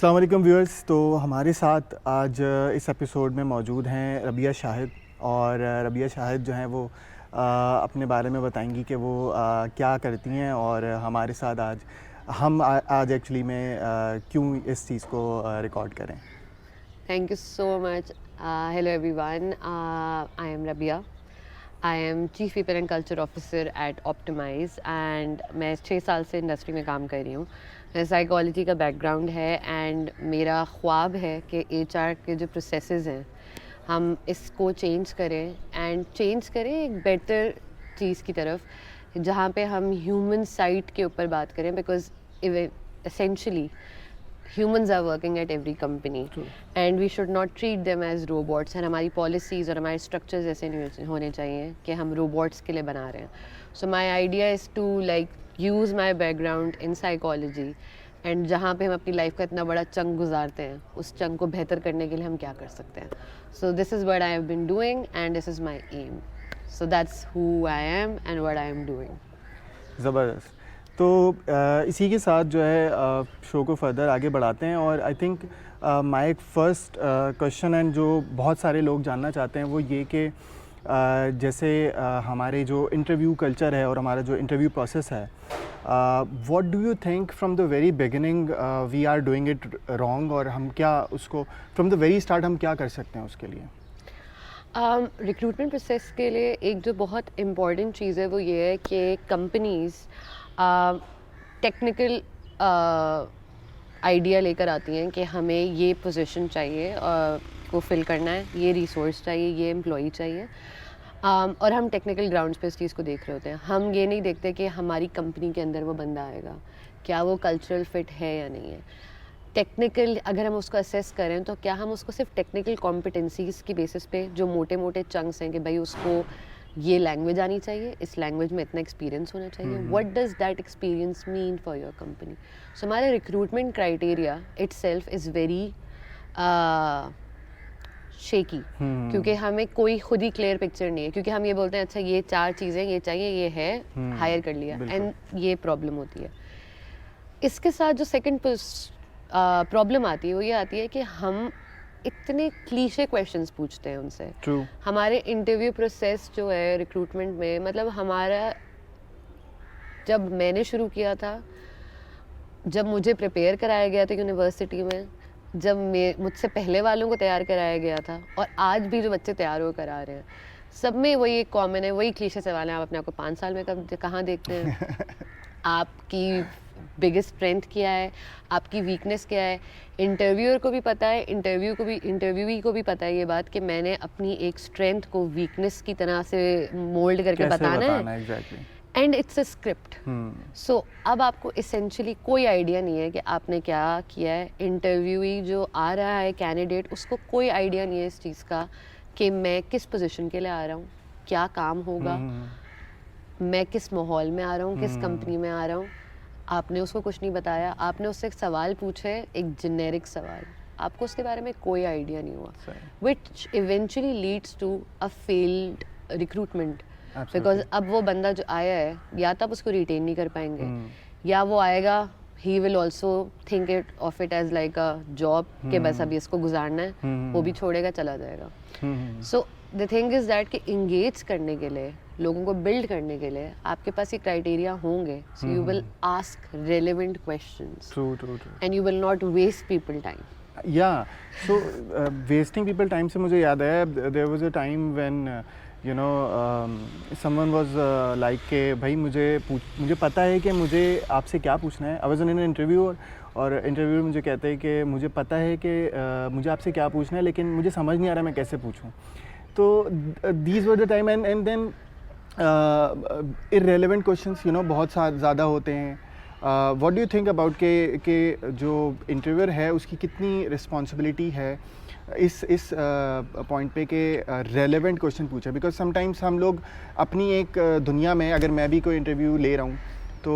अस्सलाम वालेकुम व्यूअर्स। तो हमारे साथ आज इस एपिसोड में मौजूद हैं रबिया शाहिद। और रबिया शाहिद जो हैं वो अपने बारे में बताएंगी कि वो क्या करती हैं और हमारे साथ आज एक्चुअली में क्यों इस चीज़ को रिकॉर्ड करें। Thank you so much. Hello everyone. I am Rabia. I am Chief People and Culture Officer at Optimize and मैं 6 साल से इंडस्ट्री में काम कर रही हूँ। मेरा साइकोलॉजी का बैकग्राउंड है एंड मेरा ख्वाब है कि HR के जो प्रोसेसेस हैं हम इसको चेंज करें एंड चेंज करें एक बेटर चीज़ की तरफ जहाँ पे हम ह्यूमन साइड के ऊपर बात करें because essentially humans are working at every company and we should not treat them as robots and हमारी policies और हमारे structures ऐसे नहीं होने चाहिए कि हम robots के लिए बना रहे हैं. So my idea is to like use my background in psychology and जहाँ पे हम अपनी life का इतना बड़ा चंक गुजारते हैं उस चंक को बेहतर करने के लिए हम क्या कर सकते हैं. So this is what I have been doing and this is my aim. So that's who I am and what I am doing. ज़बरदस्त। तो इसी के साथ जो है शो को फर्दर आगे बढ़ाते हैं और I think my first question and जो बहुत सारे लोग जानना चाहते हैं वो ये कि जैसे हमारे जो इंटरव्यू कल्चर है और हमारा जो इंटरव्यू प्रोसेस है, what do you think from the very beginning we are doing it wrong और हम क्या उसको फ्रॉम द वेरी स्टार्ट हम क्या कर सकते हैं उसके लिए? रिक्रूटमेंट प्रोसेस के लिए एक जो बहुत इम्पॉर्टेंट चीज़ है वो ये है कि कंपनीज़ टेक्निकल आइडिया लेकर आती हैं कि हमें ये पोजीशन चाहिए को फिल करना है, ये रिसोर्स चाहिए, ये एम्प्लॉई चाहिए और हम टेक्निकल ग्राउंड्स पे इस चीज़ को देख रहे होते हैं. हम ये नहीं देखते कि हमारी कंपनी के अंदर वो बंदा आएगा, क्या वो कल्चरल फिट है या नहीं है. टेक्निकल अगर हम उसको असेस करें तो क्या हम उसको सिर्फ टेक्निकल कॉम्पिटेंसीज़ की बेसिस पे जो मोटे मोटे चंक्स हैं कि भाई उसको ये लैंग्वेज आनी चाहिए, इस लैंग्वेज में इतना एक्सपीरियंस होना चाहिए, what does that experience mean for your company. So हमारा recruitment criteria itself is very shaky क्योंकि हमें कोई खुद ही क्लियर पिक्चर नहीं है. क्योंकि हम ये बोलते हैं अच्छा ये 4 चीज़ें ये चाहिए, ये है, हायर कर लिया एंड ये प्रॉब्लम होती है. इसके साथ जो सेकेंड प्रॉब्लम आती है वो ये आती है कि हम इतने क्लीशे क्वेश्चंस पूछते हैं उनसे. True. हमारे इंटरव्यू प्रोसेस जो है रिक्रूटमेंट में, मतलब हमारा जब मैंने शुरू किया था, जब मुझे प्रिपेयर कराया गया था यूनिवर्सिटी में, जब मुझसे पहले वालों को तैयार कराया गया था और आज भी जो बच्चे तैयार हो करा रहे हैं, सब में वही एक कॉमन है, वही क्लीशे सवाल हैं. आप अपने आप को 5 साल में कहाँ देखते हैं? आपकी बिगेस्ट स्ट्रेंथ क्या है, आपकी वीकनेस क्या है. इंटरव्यूअर को भी पता है, इंटरव्यूई को भी पता है ये बात कि मैंने अपनी एक स्ट्रेंथ को वीकनेस की तरह से मोल्ड करके बताना है. exactly. And it's a script. So अब आपको इसेंशियली कोई आइडिया नहीं है कि आपने क्या किया है. इंटरव्यूई जो आ रहा है कैंडिडेट, उसको कोई आइडिया नहीं है इस चीज़ का कि मैं किस पोजीशन के लिए आ रहा हूँ, क्या काम होगा, मैं किस माहौल में आ रहा हूँ, किस कंपनी में आ रहा हूँ. आपने उसको कुछ नहीं बताया, आपने उससे एक सवाल पूछे, एक जेनेरिक सवाल, आपको उसके बारे में कोई आइडिया नहीं हुआ, which eventually leads to a failed recruitment. Because अब वो बंदा जो आया है, या तो आप उसको रिटेन नहीं कर पाएंगे या वो आएगा, he will also think it of it as like a job कि बस अभी इसको गुजारना है, वो भी छोड़ेगा, चला जाएगा. So the thing is that कि इंगेज करने के लिए, लोगों को बिल्ड करने के लिए आपके पास ये क्राइटेरिया होंगे. So you will ask relevant questions and you will not waste people time. या सो वेस्टिंग पीपल टाइम से मुझे याद आया, there was a time when you know someone was like के भाई मुझे पता है कि मुझे आपसे क्या पूछना है. I was in an interview और इंटरव्यू मुझे कहते हैं कि मुझे पता है कि मुझे आपसे क्या पूछना है लेकिन मुझे समझ नहीं आ रहा मैं कैसे पूछूं. तो these were the time and then irrelevant questions बहुत ज़्यादा होते हैं. What do you think about के जो इंटरव्यूअर है उसकी कितनी रिस्पॉन्सिबिलिटी है इस पॉइंट पे के रेलेवेंट क्वेश्चन पूछे? बिकॉज समटाइम्स हम लोग अपनी एक दुनिया में, अगर मैं भी कोई इंटरव्यू ले रहा हूँ तो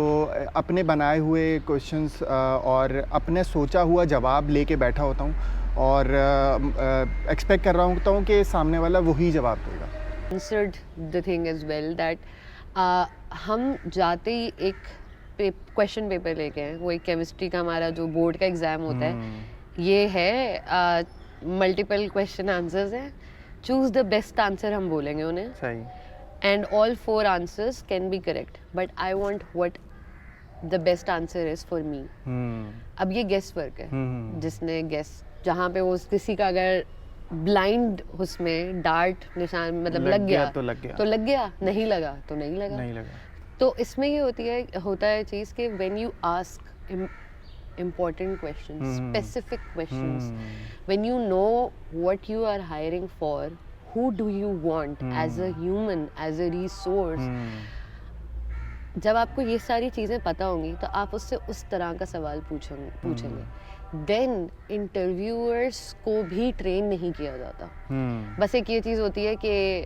अपने बनाए हुए क्वेश्चंस और अपने सोचा हुआ जवाब लेके बैठा होता हूँ और एक्सपेक्ट कर रहा होता हूँ कि सामने वाला वही जवाब देगा. Answered the thing as well that हम जाते ही एक क्वेश्चन पेपर लेके हैं, वो एक केमिस्ट्री का हमारा जो बोर्ड का एग्ज़ाम होता है, ये है मल्टीपल क्वेश्चन आंसर्स हैं, चूज द बेस्ट आंसर हम बोलेंगे उन्हें, सही। And all 4 answers can be correct, but I want what the best answer is for me. अब ये गेस वर्क है, जिसने गेस, जहाँ पे वो किसी का अगर ब्लाइंड उसमें डार्ट निशान मतलब लग गया तो लग गया, तो लग गया, नहीं लगा तो नहीं लगा। नहीं लगा। तो इसमें ये होता है चीज़ कि when you ask important questions, specific questions, when you know what you are hiring for, who do you want as a human, as a resource, जब आपको ये सारी चीज़ें पता होंगी तो आप उससे उस तरह का सवाल पूछेंगे। देन इंटरव्यूअर्स को भी ट्रेन नहीं किया जाता। बस एक ये चीज़ होती है कि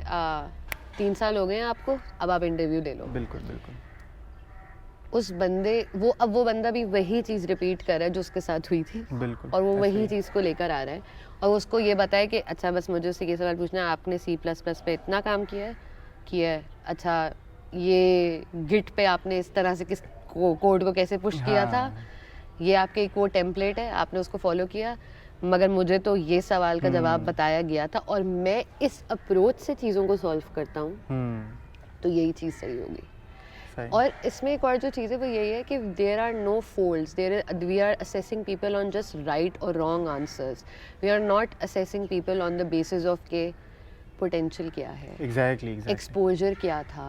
3 साल हो गए हैं आपको, अब आप इंटरव्यू दे लो। बिल्कुल बिल्कुल। उस बंदे अब वो बंदा भी वही चीज़ रिपीट कर रहा है जो उसके साथ हुई थी, बिल्कुल, और वो ऐसे वही ही। चीज़ को लेकर आ रहा है, और उसको ये बताया कि अच्छा बस मुझे उससे ये सवाल पूछना है, आपने C++ पे इतना काम किया है, अच्छा ये गिट पे आपने इस तरह से किस कोड को कैसे पुश किया था, ये आपके एक वो टेम्पलेट है, आपने उसको फॉलो किया, मगर मुझे तो ये सवाल का जवाब बताया गया था और मैं इस अप्रोच से चीज़ों को सॉल्व करता हूँ, तो यही चीज़ सही होगी। और इसमें एक और जो चीज़ है वो यही है कि there are no folds, we are assessing people on just right और wrong answers, we are not assessing people on the basis of के पोटेंशियल क्या है, एग्जैक्टली एक्सपोजर क्या था,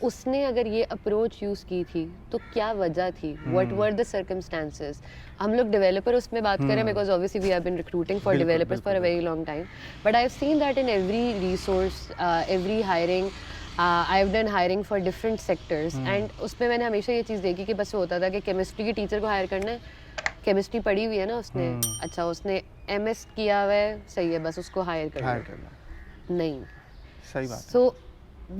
उसने अगर ये अप्रोच यूज़ की थी तो क्या वजह थी, व्हाट वर द सर्कमस्टांसेस। हम लोग डेवलपर उसमें बात करें because obviously we have been recruiting for developers for a very long time, but I have seen that in every resource, every hiring, I have done hiring for different sectors, and उसमें मैंने हमेशा ये चीज़ देखी कि बस होता था कि केमिस्ट्री के टीचर को हायर करना है, केमिस्ट्री पढ़ी हुई है ना उसने, अच्छा उसने MS किया हुआ है, सही है, बस उसको हायर करना। नहीं, सही बात। So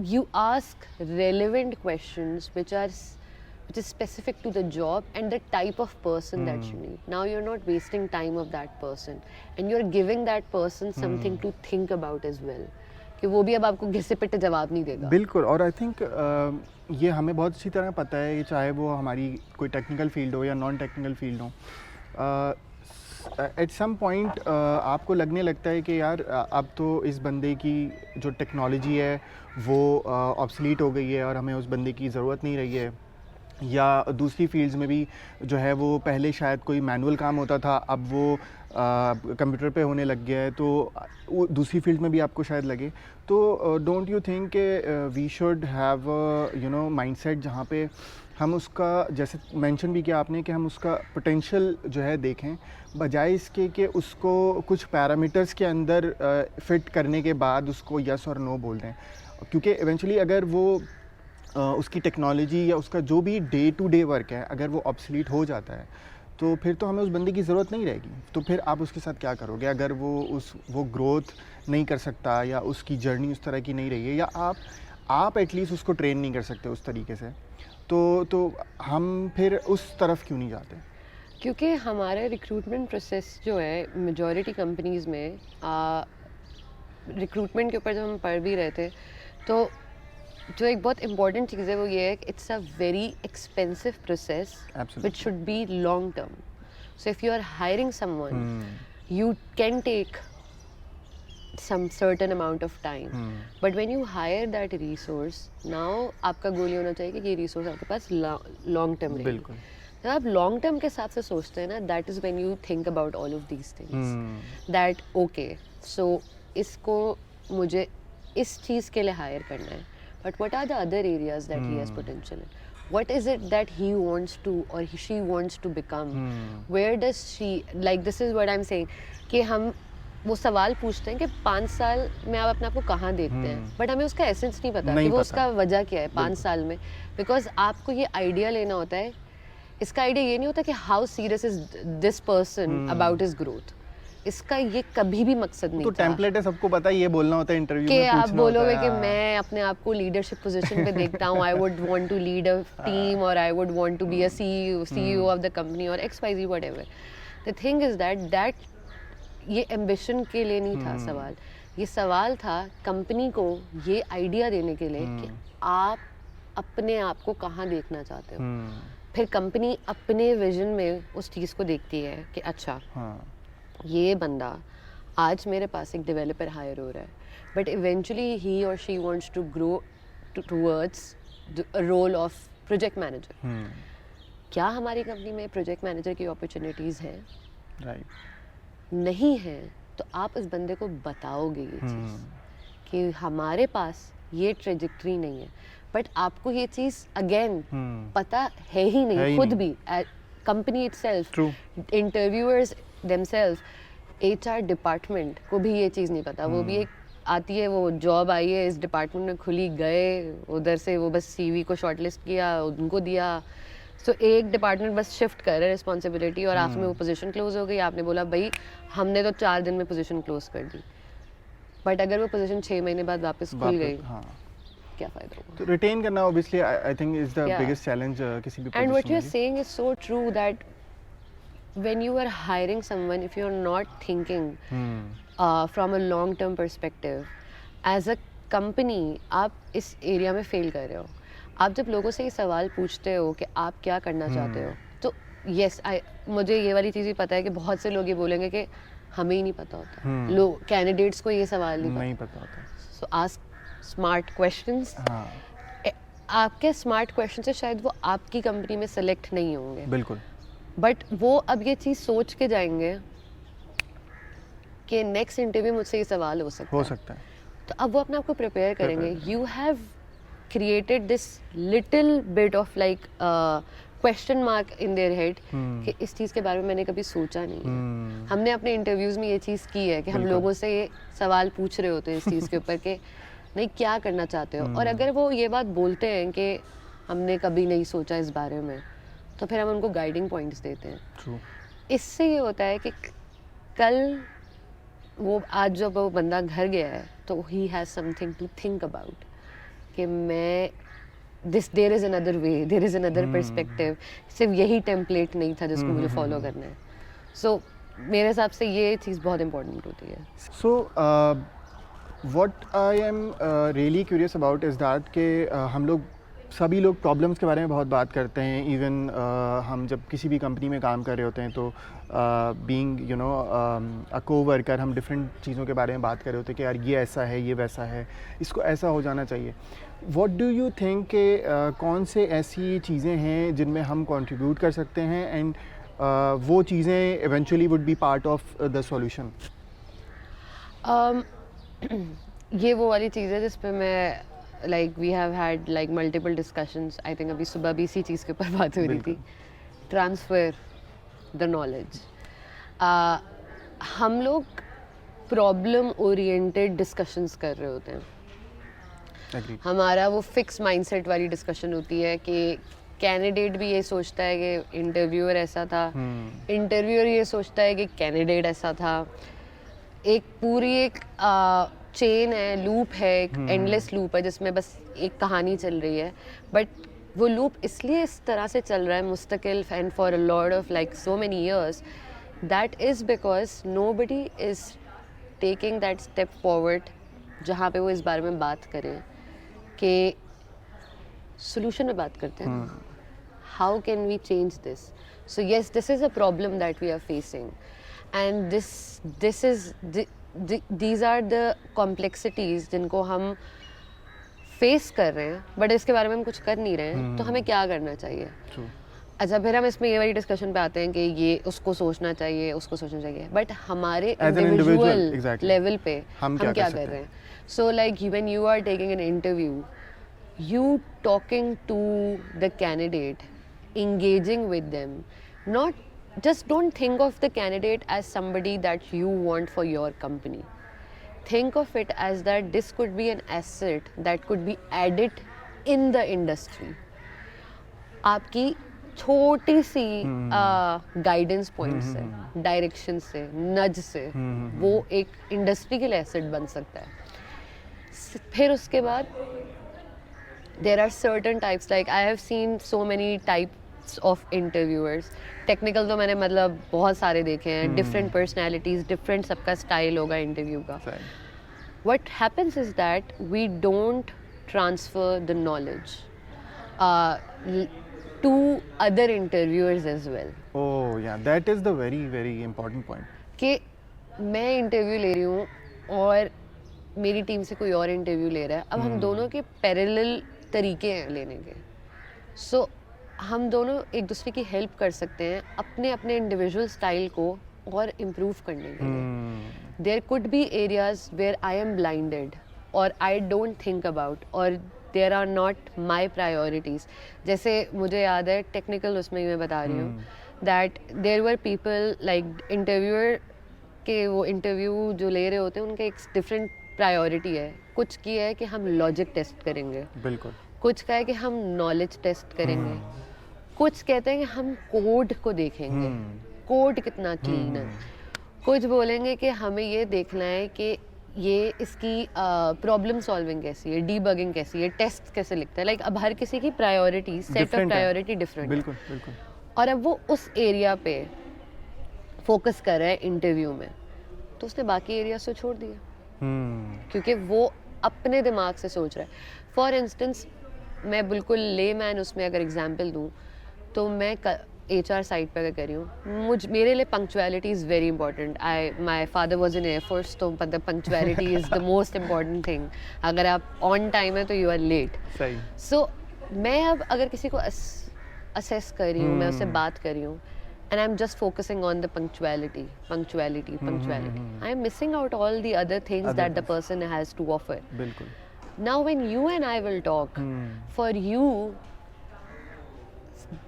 you ask relevant questions which is specific to the job and the type of person that you need. Now you're not wasting time of that person and you're giving that person something to think about as well, कि वो भी अब आपको घिसे पिटे जवाब नहीं देगा। बिल्कुल, और आई थिंक ये हमें बहुत अच्छी तरह पता है, चाहे वो हमारी कोई टेक्निकल फील्ड हो या नॉन टेक्निकल फील्ड हो, एट सम पॉइंट आपको लगने लगता है कि यार अब तो इस बंदे की जो टेक्नोलॉजी है वो ऑब्सलीट हो गई है और हमें उस बंदे की ज़रूरत नहीं रही है, या दूसरी फील्ड्स में भी जो है वो पहले शायद कोई मैनुअल काम होता था, अब वो कंप्यूटर पे होने लग गया है, तो वो दूसरी फील्ड में भी आपको शायद लगे। तो डोंट यू थिंक कि we should have you know mindset जहाँ पे हम उसका, जैसे मेंशन भी किया आपने, कि हम उसका पोटेंशियल जो है देखें, बजाय इसके कि उसको कुछ पैरामीटर्स के अंदर फिट करने के बाद उसको यस और नो बोल दें, क्योंकि इवेंचुअली अगर वो उसकी टेक्नोलॉजी या उसका जो भी डे टू डे वर्क है अगर वो ऑब्सलीट हो जाता है तो फिर तो हमें उस बंदे की ज़रूरत नहीं रहेगी। तो फिर आप उसके साथ क्या करोगे अगर वो ग्रोथ नहीं कर सकता या उसकी जर्नी उस तरह की नहीं रही है, या आप एटलीस्ट उसको ट्रेन नहीं कर सकते उस तरीके से, तो हम फिर उस तरफ क्यों नहीं जाते? क्योंकि हमारे रिक्रूटमेंट प्रोसेस जो है मेजॉरिटी कंपनीज़ में, रिक्रूटमेंट के ऊपर जब हम पढ़ भी रहे थे, तो जो एक बहुत इंपॉर्टेंट चीज़ है वो ये है कि it's a very expensive process which should be long term. So if you are hiring someone you can take some certain amount of time, but when you hire that resource, now आपका गोल ये होना चाहिए कि ये resource आपके पास long term रहेगी। बिल्कुल। जब आप long term के हिसाब से सोचते हैं ना, that is when you think about all of these things, that okay so इसको मुझे इस चीज़ के लिए hire करना है, but what are the other areas that he has potential in? What is it that he wants to or she wants to become? Where does she, like this is what I'm saying, कि हम वो सवाल पूछते हैं कि 5 साल में आप अपने आप को कहाँ देखते हैं, बट हमें उसका एसेंस नहीं पता कि वो उसका वजह क्या है 5 साल में, बिकॉज आपको ये आइडिया लेना होता है। इसका आइडिया ये नहीं होता कि how serious is this person about his growth, इसका ये कभी भी मकसद नहीं तो था। टेम्पलेट है, सबको पता है, ये बोलना होता है इंटरव्यू कि में, आप पूछना बोलोगे होता है, कि मैं अपने आप को लीडरशिप पोजीशन पे देखता हूँ, I would want to lead a team और I would want to be a CEO of the company और XYZ whatever. The thing is that ये एम्बिशन के लिए नहीं था सवाल, ये सवाल था कंपनी को ये आइडिया देने के लिए कि आप अपने आप को कहाँ देखना चाहते हो। फिर कंपनी अपने विजन में उस चीज़ को देखती है कि अच्छा ये बंदा आज मेरे पास एक डेवलपर हायर हो रहा है, बट इवेंचुअली ही और she wants to grow towards the role of project manager. क्या हमारी कंपनी में प्रोजेक्ट मैनेजर की अपॉर्चुनिटीज़ हैं? राइट। नहीं है तो आप इस बंदे को बताओगे ये चीज़ कि हमारे पास ये ट्रेजेक्ट्री नहीं है, बट आपको ये चीज़ अगेन पता है ही है नहीं ही खुद नहीं। भी, company itself, True. Interviewers themselves, HR department को भी ये चीज़ नहीं पता। वो भी एक आती है, वो जॉब आई है इस डिपार्टमेंट में खुली, गए उधर से वो बस सीवी को शॉर्टलिस्ट किया, उनको दिया। सो एक डिपार्टमेंट बस शिफ्ट कर रहा है रिस्पॉन्सिबिलिटी, और आखिर में वो पोजीशन क्लोज हो गई। आपने बोला भाई हमने तो 4 दिन में पोजीशन क्लोज कर दी, बट अगर वो पोजीशन 6 महीने बाद वापस खुल गई, हाँ, क्या फ़ायदा होगा? तो रिटेन करना obviously I think is the Yeah. Biggest challenge किसी भी And what position you're saying is so true that when you are hiring someone, if you're not thinking from a long-term perspective, as a company, आप इस area में fail कर रहे हो। आप जब लोगों से ये सवाल पूछते हो कि आप क्या करना चाहते हो, तो यस मुझे ये वाली चीज़ भी पता है कि बहुत से लोग ये बोलेंगे कि हमें ही नहीं पता होता, लोग कैंडिडेट्स को ये सवाल नहीं पता होता। सो आस्क स्मार्ट क्वेश्चंस। हाँ, आपके स्मार्ट क्वेश्चन से शायद वो आपकी कंपनी में सेलेक्ट नहीं होंगे, बिल्कुल। बट वो अब ये चीज़ सोच के जाएंगे कि नेक्स्ट इंटरव्यू मुझसे ये सवाल हो सकता हो है, सकता है। तो अब वो अपने आप को प्रिपेयर करेंगे। You have created this little bit of like question mark in their head कि इस चीज़ के बारे में मैंने कभी सोचा नहीं है। हमने अपने इंटरव्यूज़ में ये चीज़ की है कि हम लोगों से ये सवाल पूछ रहे होते हैं इस चीज़ के ऊपर कि नहीं क्या करना चाहते हो, और अगर वो ये बात बोलते हैं कि हमने कभी नहीं सोचा इस बारे में, तो फिर हम उनको गाइडिंग पॉइंट्स देते हैं। ट्रू। इससे ये होता है कि कल वो आज जब वो बंदा घर गया है तो he has something to think about कि मैं there is another way, there is another perspective, सिर्फ यही टेम्पलेट नहीं था जिसको मुझे फॉलो करना है। सो मेरे हिसाब से ये चीज़ बहुत इंपॉर्टेंट होती है। सो what I am really curious about is that कि हम लोग सभी लोग प्रॉब्लम्स के बारे में बहुत बात करते हैं। इवन हम जब किसी भी कंपनी में काम कर रहे होते हैं तो being you know a co-worker, हम डिफरेंट चीज़ों के बारे में बात कर रहे होते हैं कि यार ये ऐसा है, ये वैसा है, इसको ऐसा हो जाना चाहिए। व्हाट डू यू थिंक कि कौन से ऐसी चीज़ें हैं जिनमें हम कंट्रीब्यूट कर सकते हैं एंड वो चीज़ें eventually would be part of the solution? ये वो वाली चीज़ है जिस पे मैं like we have had like multiple discussions. I think अभी सुबह भी इसी चीज़ के ऊपर बात हो रही थी, ट्रांसफ़र द नॉलेज। हम लोग प्रॉब्लम ओरिएंटेड डिस्कशंस कर रहे होते हैं। Agreed. हमारा वो फिक्स माइंडसेट वाली डिस्कशन होती है कि कैंडिडेट भी ये सोचता है कि इंटरव्यूअर ऐसा था, इंटरव्यूअर ये सोचता है कि कैंडिडेट ऐसा था। एक पूरी एक चेन है, लूप है, एक एंडलेस लूप है जिसमें बस एक कहानी चल रही है, बट वो लूप इसलिए इस तरह से चल रहा है मुस्तकिल and for a lot of like so many years, that is because nobody is taking that step forward जहाँ पे वो इस बारे में बात करें कि सोल्यूशन में बात करते हैं, how can we change this. So yes, this is a problem that we are facing and these are the complexities जिनको हम फेस कर रहे हैं, बट इसके बारे में हम कुछ कर नहीं रहे हैं। तो हमें क्या करना चाहिए? True. अच्छा, फिर हम इसमें ये वाली डिस्कशन पे आते हैं कि ये उसको सोचना चाहिए, उसको सोचना चाहिए, बट हमारे As an individual individual, exactly. Level पे हम क्या क्या कर रहे हैं? So like when you are taking an interview, you talking to the candidate, engaging with them, not just don't think of the candidate as somebody that you want for your company. Think of it as that this could be an asset that could be added in the industry. आपकी छोटी सी guidance point से, direction से, नज से वो एक industry के लिए एसेट बन सकता है। फिर उसके बाद there are certain types, like I have seen so many types of interviewers. Technical तो मैंने मतलब बहुत सारे देखे हैं, डिफरेंट पर्सनैलिटीज़, डिफरेंट सबका स्टाइल होगा इंटरव्यू का। What happens is that we don't transfer the knowledge to other interviewers as well. Oh yeah, that is the very very important point. कि मैं इंटरव्यू ले रही हूँ और मेरी टीम से कोई और इंटरव्यू ले रहा है, अब हम दोनों के पैरेलल तरीके हैं लेने के, सो हम दोनों एक दूसरे की हेल्प कर सकते हैं अपने अपने इंडिविजुअल स्टाइल को और इम्प्रूव करने के लिए. There could be areas where I am blinded और आई डोंट थिंक अबाउट और there are not my priorities. जैसे मुझे याद है टेक्निकल उसमें ही मैं बता रही हूँ that there were people like interviewer के वो इंटरव्यू जो ले रहे होते हैं उनका एक डिफरेंट प्रायोरिटी है. कुछ की है कि हम लॉजिक टेस्ट करेंगे, बिल्कुल. कुछ का है कि हम नॉलेज टेस्ट करेंगे, कुछ कहते हैं कि हम कोड को देखेंगे, कोड कितना क्लीन है, कुछ बोलेंगे कि हमें ये देखना है कि ये इसकी प्रॉब्लम सॉल्विंग कैसी है, डीबगिंग कैसी है, टेस्ट कैसे लिखता है. लाइक अब हर किसी की priority set of priority different है. बिल्कुल बिल्कुल. और अब वो उस एरिया पे फोकस कर रहा है इंटरव्यू में, तो उसने बाकी एरिया से छोड़ दिया क्योंकि वो अपने दिमाग से सोच रहा है. फॉर इंस्टेंस मैं बिल्कुल ले मैन उसमें अगर एग्जांपल दूं तो मैं HR साइड पर कर रही हूँ, मेरे लिए punctuality is very important. My father was in air force, तो मतलब punctuality is the most important thing. अगर आप ऑन टाइम है तो यू आर लेट. सही. सो मैं अब अगर किसी को असेस कर रही हूँ, मैं उससे बात कर रही हूँ and I'm just focusing on the punctuality. I am missing out all the other things that the person has to offer. बिल्कुल. Now when you and I will talk, for you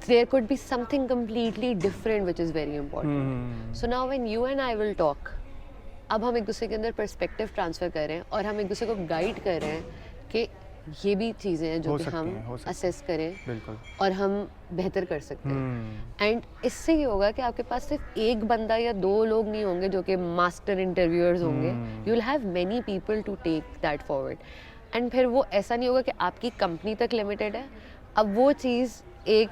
there could be something completely different which is very important. So now when you and I will talk, अब हम एक दूसरे के अंदर perspective transfer कर रहे हैं और हम एक दूसरे को गाइड कर रहे हैं कि ये भी चीज़ें हैं जो कि हम असेस करें. बिल्कुल. और हम बेहतर कर सकते हैं. एंड इससे ये होगा कि आपके पास सिर्फ एक बंदा या दो लोग नहीं होंगे जो कि मास्टर इंटरव्यूअर्स होंगे. You will have many people to take that forward. And फिर वो ऐसा नहीं होगा कि आपकी कंपनी तक लिमिटेड है. अब वो चीज़ एक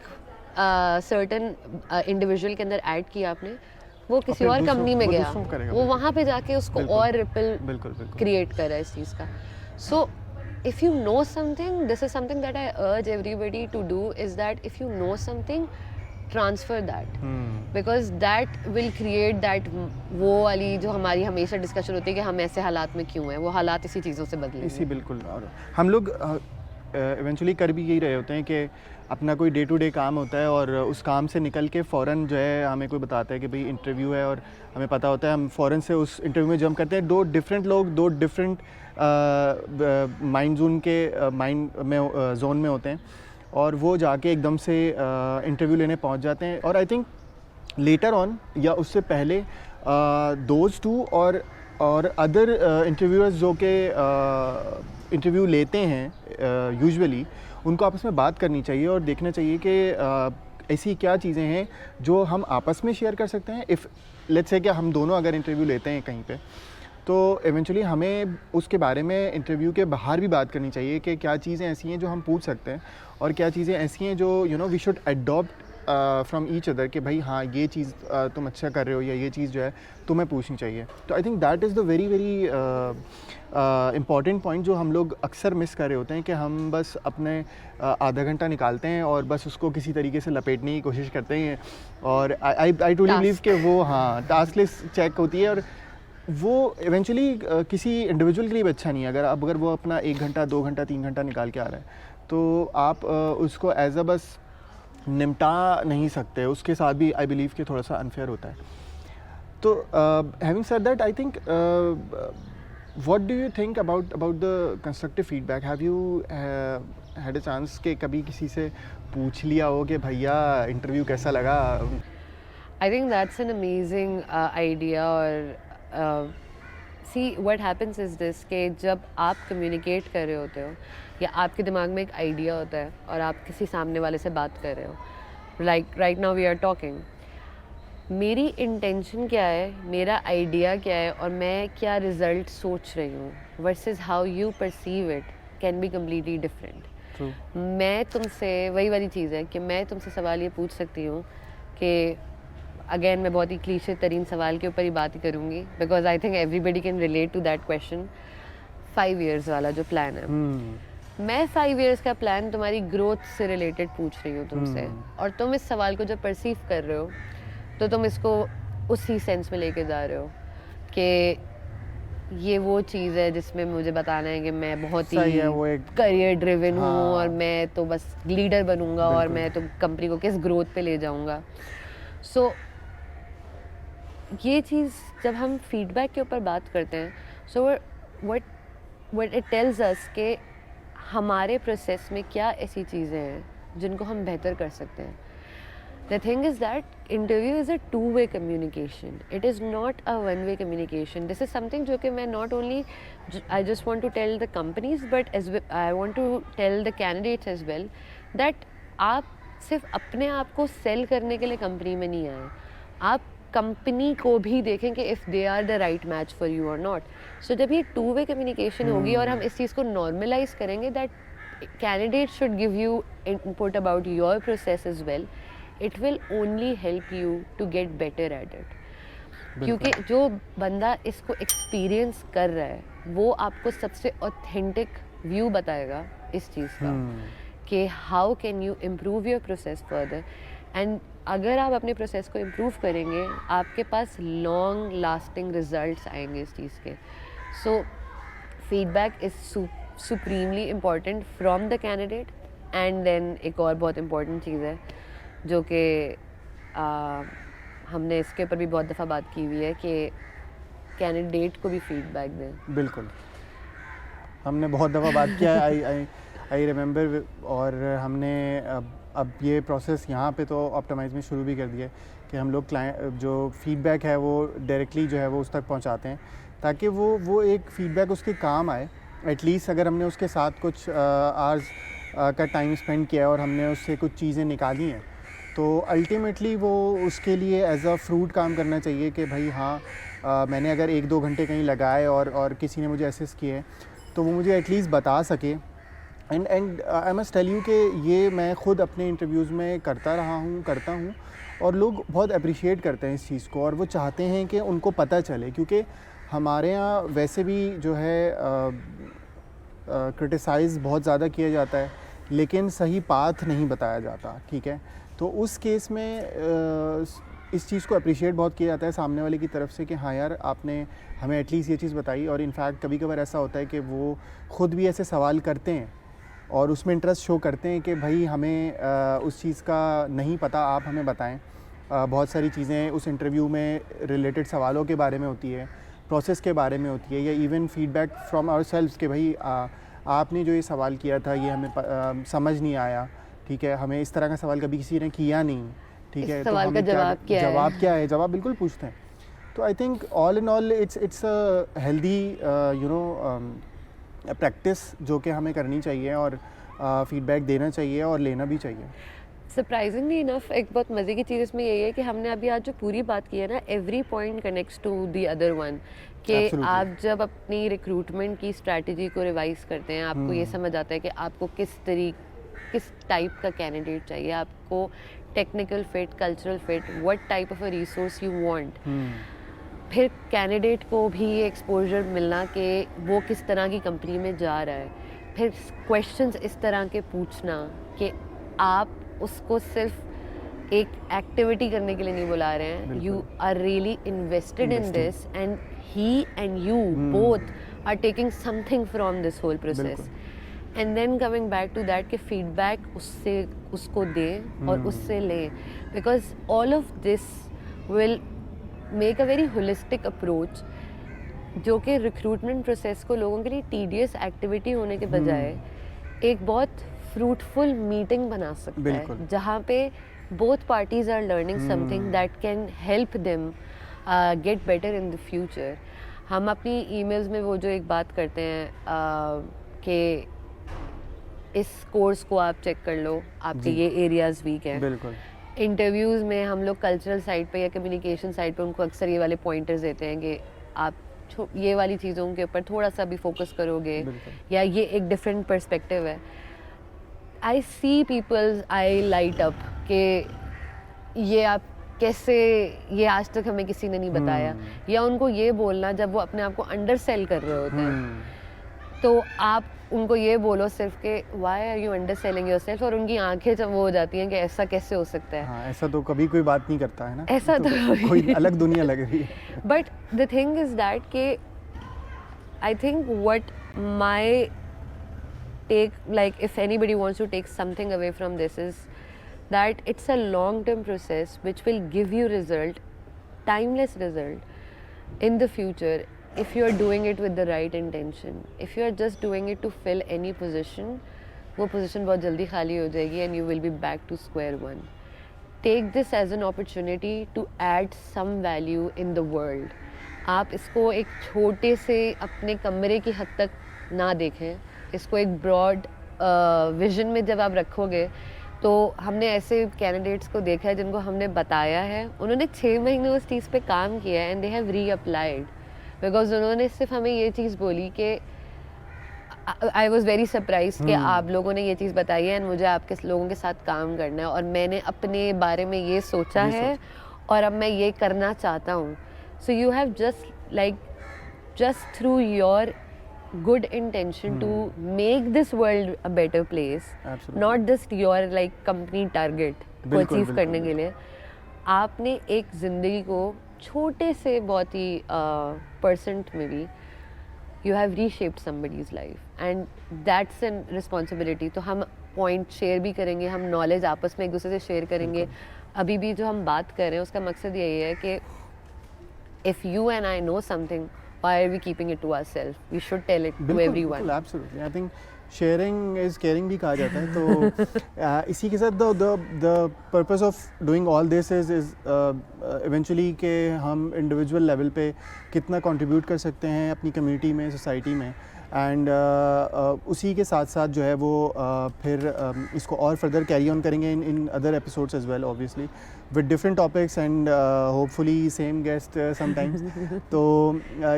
सर्टन इंडिविजुअल के अंदर ऐड किया आपने, वो किसी और कंपनी में गया, वो वहाँ पे जाके उसको और रिपल क्रिएट करा इस चीज़ का. सो if you know something, this is something that I urge everybody to do, is that if you know something, transfer that. Because that will create that वो वाली जो हमारी हमेशा डिस्कशन होती है कि हम ऐसे हालात में क्यों हैं, वो हालात इसी चीज़ों से बदलेंगे. इसी बिल्कुल. और हम लोग इवेंचुअली कर भी यही रहे होते हैं कि अपना कोई डे टू डे काम होता है और उस काम से निकल के फ़ौरन जो है हमें कोई बताता है कि भाई इंटरव्यू है और हमें पता होता है, हम फ़ौरन से उस इंटरव्यू में जंप करते हैं. दो डिफरेंट लोग दो डिफरेंट माइंड जोन में होते हैं और वो जाके एकदम से इंटरव्यू लेने पहुंच जाते हैं. और आई थिंक लेटर ऑन या उससे पहले दोज टू और अदर इंटरव्यूअर्स जो कि इंटरव्यू लेते हैं यूजुअली, उनको आपस में बात करनी चाहिए और देखना चाहिए कि ऐसी क्या चीज़ें हैं जो हम आपस में शेयर कर सकते हैं. इफ़ लेट्स से कि हम दोनों अगर इंटरव्यू लेते हैं कहीं पे, तो इवेंचुअली हमें उसके बारे में इंटरव्यू के बाहर भी बात करनी चाहिए कि क्या चीज़ें ऐसी हैं जो हम पूछ सकते हैं और क्या चीज़ें ऐसी हैं जो we should adopt from each other कि भाई हाँ ये चीज़ तुम अच्छा कर रहे हो या ये चीज़ जो है तुम्हें पूछनी चाहिए. तो I think that is the very very important point जो हम लोग अक्सर मिस कर रहे होते हैं कि हम बस अपने आधा घंटा निकालते हैं और बस उसको किसी तरीके से लपेटने की कोशिश करते हैं. और आई ट्रूली बिलीव कि वो हाँ टास्क लिस्ट चेक होती है और वो इवेंचुअली किसी इंडिविजुअल के लिए भी अच्छा नहीं है. अगर वो अपना 1 घंटा 2 घंटा 3 घंटा निकाल के आ रहा है तो आप उसको एज अ बस निपटा नहीं सकते. उसके साथ भी आई बिलीव कि थोड़ा सा अनफेयर होता है. तो having said that, I think what do you think about the constructive feedback? Have you had a chance कि कभी किसी से पूछ लिया हो कि भैया इंटरव्यू कैसा लगा? I think that's an amazing idea. और see what happens is this कि जब आप कम्युनिकेट कर रहे होते हो या आपके दिमाग में एक आइडिया होता है और आप किसी सामने वाले से बात कर रहे हो, like right now we are talking, मेरी इंटेंशन क्या है, मेरा आइडिया क्या है और मैं क्या रिज़ल्ट सोच रही हूँ versus how you perceive it can be completely different. मैं तुमसे वही वाली चीज़ है कि मैं तुमसे सवाल ये पूछ सकती हूँ कि अगेन मैं बहुत ही क्लीशे तरीन सवाल के ऊपर ही बात ही करूँगी because I think everybody can relate to that question. 5 years वाला जो प्लान है, मैं 5 years का प्लान तुम्हारी ग्रोथ से रिलेटेड पूछ रही हूँ तुमसे. और तुम इस सवाल को जब परसीव कर रहे हो तो तुम इसको उसी सेंस में लेके जा रहे हो कि ये वो चीज़ है जिसमें मुझे बताना है कि मैं बहुत ही सही है, वो एक करियर ड्रिवन हूँ हाँ। और मैं तो बस लीडर बनूंगा और बिल्कुल। मैं तो कंपनी को किस ग्रोथ पे ले जाऊंगा। सो ये चीज़ जब हम फीडबैक के ऊपर बात करते हैं, so what it tells us कि हमारे प्रोसेस में क्या ऐसी चीज़ें हैं जिनको हम बेहतर कर सकते हैं। The thing is that interview is a two-way communication. It is not a one-way communication. This is something जो कि मैं not only I just want to tell the companies but as well, I want to tell the candidates as well that आप सिर्फ अपने आप को cell करने के लिए कंपनी में नहीं आए, आप कंपनी को भी देखें कि if they are the right match for you और नॉट। सो जब ये टू-वे कम्युनिकेशन होगी और हम इस चीज़ को नॉर्मलाइज करेंगे that candidate should give you input about your process as well, it will only help you to get better at it. क्योंकि जो बंदा इसको एक्सपीरियंस कर रहा है वो आपको सबसे ऑथेंटिक व्यू बताएगा इस चीज़ का कि how can you improve your process further. And अगर आप अपने प्रोसेस को इम्प्रूव करेंगे आपके पास लॉन्ग लास्टिंग रिजल्ट्स आएंगे इस चीज़ के। So feedback is supremely important from the candidate. And then एक और बहुत इम्पॉर्टेंट चीज़ है जो कि हमने इसके ऊपर भी बहुत दफ़ा बात की हुई है कि कैंडिडेट को भी फीडबैक दें। बिल्कुल, हमने बहुत दफ़ा बात किया है, आई रिमेंबर। और हमने अब ये प्रोसेस यहाँ पे तो ऑप्टिमाइज़ में शुरू भी कर दिया है कि हम लोग क्लाइंट जो फीडबैक है वो डायरेक्टली जो है वो उस तक पहुँचाते हैं ताकि वो एक फ़ीडबैक उसके काम आए। एटलीस्ट अगर हमने उसके साथ कुछ आवर्स का टाइम स्पेंड किया और हमने उससे कुछ चीज़ें निकाली हैं तो अल्टीमेटली वो उसके लिए एज अ फ्रूट काम करना चाहिए कि भाई हाँ मैंने अगर 1-2 घंटे कहीं लगाए और किसी ने मुझे असिस्ट किए तो वो मुझे एटलीस्ट बता सके। And I must tell you कि ये मैं ख़ुद अपने इंटरव्यूज़ में करता हूँ और लोग बहुत अप्रिशिएट करते हैं इस चीज़ को और वो चाहते हैं कि उनको पता चले, क्योंकि हमारे यहाँ वैसे भी जो है क्रिटिसाइज़ बहुत ज़्यादा किया जाता है लेकिन सही पाथ नहीं बताया जाता, ठीक है। तो उस केस में इस चीज़ को अप्रिशिएट बहुत किया जाता है सामने वाले की तरफ से कि हाँ यार आपने हमें एटलीस्ट ये चीज़ बताई। और इनफैक्ट कभी कभार ऐसा होता है कि वो ख़ुद भी ऐसे सवाल करते हैं और उसमें इंटरेस्ट शो करते हैं कि भाई हमें उस चीज़ का नहीं पता, आप हमें बताएं। बहुत सारी चीज़ें उस इंटरव्यू में रिलेटेड सवालों के बारे में होती है, प्रोसेस के बारे में होती है, या इवन फीडबैक फ्रॉम आवरसेल्व्स कि भाई आपने जो ये सवाल किया था ये हमें समझ नहीं आया, ठीक है, हमें इस तरह का सवाल कभी किसी ने किया नहीं, ठीक है, तो हमें जवाब क्या है, जवाब बिल्कुल पूछते हैं। तो I think all in all it's a healthy practice जो कि हमें करनी चाहिए और फीडबैक देना चाहिए और लेना भी चाहिए। सरप्राइजिंगली इनफ एक बहुत मज़े की चीज़ इसमें यही है कि हमने अभी आज जो पूरी बात की है ना, every point connects to the other one. कि आप जब अपनी रिक्रूटमेंट की स्ट्रैटेजी को रिवाइज करते हैं आपको ये समझ आता है कि आपको किस टाइप का कैंडिडेट चाहिए, आपको technical fit, cultural fit, what type of a resource you want. फिर कैंडिडेट को भी एक्सपोजर मिलना कि वो किस तरह की कंपनी में जा रहा है, फिर क्वेश्चंस इस तरह के पूछना कि आप उसको सिर्फ एक एक्टिविटी करने के लिए नहीं बुला रहे हैं, you are really invested in this and he and you both are taking something from this whole process. And then coming back to that कि फीडबैक उसको दें और उससे लें, because all of this will make a very holistic approach जो कि recruitment process को लोगों के लिए टीडियस एक्टिविटी होने के बजाय एक बहुत फ्रूटफुल मीटिंग बना सकता है जहाँ पे both parties are learning something that can help them get better in the future. हम अपनी ईमेल्स में वो जो एक बात करते हैं कि इस कोर्स को आप चेक कर लो, आपके ये एरियाज वीक हैं। बिल्कुल। इंटरव्यूज़ में हम लोग कल्चरल साइड पे या कम्युनिकेशन साइड पे उनको अक्सर ये वाले पॉइंटर्स देते हैं कि आप ये वाली चीज़ों के ऊपर थोड़ा सा भी फोकस करोगे या ये एक डिफरेंट पर्सपेक्टिव है। आई सी पीपल्स आई लाइट अप कि ये आप कैसे, ये आज तक हमें किसी ने नहीं बताया, या उनको ये बोलना जब वो अपने आप को अंडर सेल कर रहे होते हैं तो आप उनको ये बोलो सिर्फ कि why are you underselling yourself, और उनकी आंखें जब वो हो जाती हैं कि ऐसा कैसे हो सकता है. हाँ, ऐसा तो कभी कोई बात नहीं करता है ना, ऐसा तो कभी- कोई अलग दुनिया लग रही है. But the thing is that ke I think what my take, like if anybody wants to take something away from this, is that it's a long term process which will give you result, timeless result in the future if you are doing it with the right intention. If you are just doing it to fill any position, वो position बहुत जल्दी खाली हो जाएगी and you will be back to square one. Take this as an opportunity to add some value in the world. आप इसको एक छोटे से अपने कमरे की हद तक ना देखें, इसको एक ब्रॉड विजन में जब आप रखोगे, तो हमने ऐसे कैंडिडेट्स को देखा है जिनको हमने बताया है, उन्होंने 6 महीने उस चीज़ पे काम किया है एंड दे हैव रीअप्लाइड, बिकॉज उन्होंने सिर्फ हमें ये चीज़ बोली कि आई वॉज़ वेरी सरप्राइज कि आप लोगों ने ये चीज़ बताई है एंड मुझे आपके लोगों के साथ काम करना है और मैंने अपने बारे में ये सोचा है और अब मैं ये करना चाहता हूँ. So you have just through your good intention to make this world a better place. Absolutely. Not just your like company target को achieve करने के लिए, आपने एक जिंदगी को छोटे से बहुत ही परसेंट में भी you have reshaped somebody's life and that's a responsibility. तो हम पॉइंट शेयर भी करेंगे, हम नॉलेज आपस में एक दूसरे से शेयर करेंगे. अभी भी जो हम बात कर रहे हैं उसका मकसद यही है कि if you and I know something, why are we keeping it to ourselves? We should tell it to everyone. बिल्कुल, absolutely. I think sharing is caring भी कहा जाता है. तो इसी के साथ the purpose of doing all this is eventually कि हम individual level पे कितना contribute कर सकते हैं अपनी community में, society में, एंड उसी के साथ साथ जो है वो फिर इसको और फर्दर कैरी ऑन करेंगे in other episodes as well, obviously with different topics and hopefully same guest sometimes. तो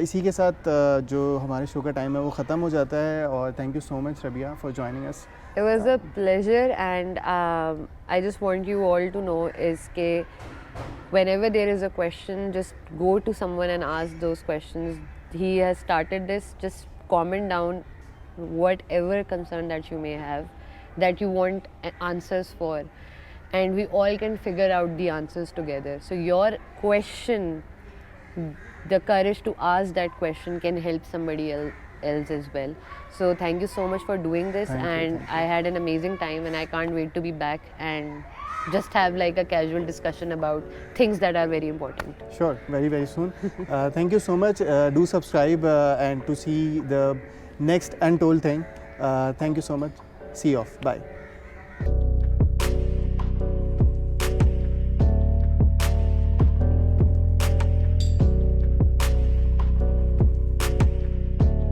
इसी के साथ जो हमारे शो का टाइम है वो ख़त्म हो जाता है. और thank you so much Rabia for joining us. It was a pleasure and I just want you all to know is ke whenever there is a question, just go to someone and ask those questions. He has started this, just comment down whatever concern that you may have, that you want answers for, and we all can figure out the answers together. So your question, the courage to ask that question can help somebody else as well. So thank you so much for doing this. Thank you. I had an amazing time and I can't wait to be back and just have like a casual discussion about things that are very important. Sure, very very soon. Thank you so much. Do subscribe and to see the next Untold thing. Thank you so much. See you off. Bye.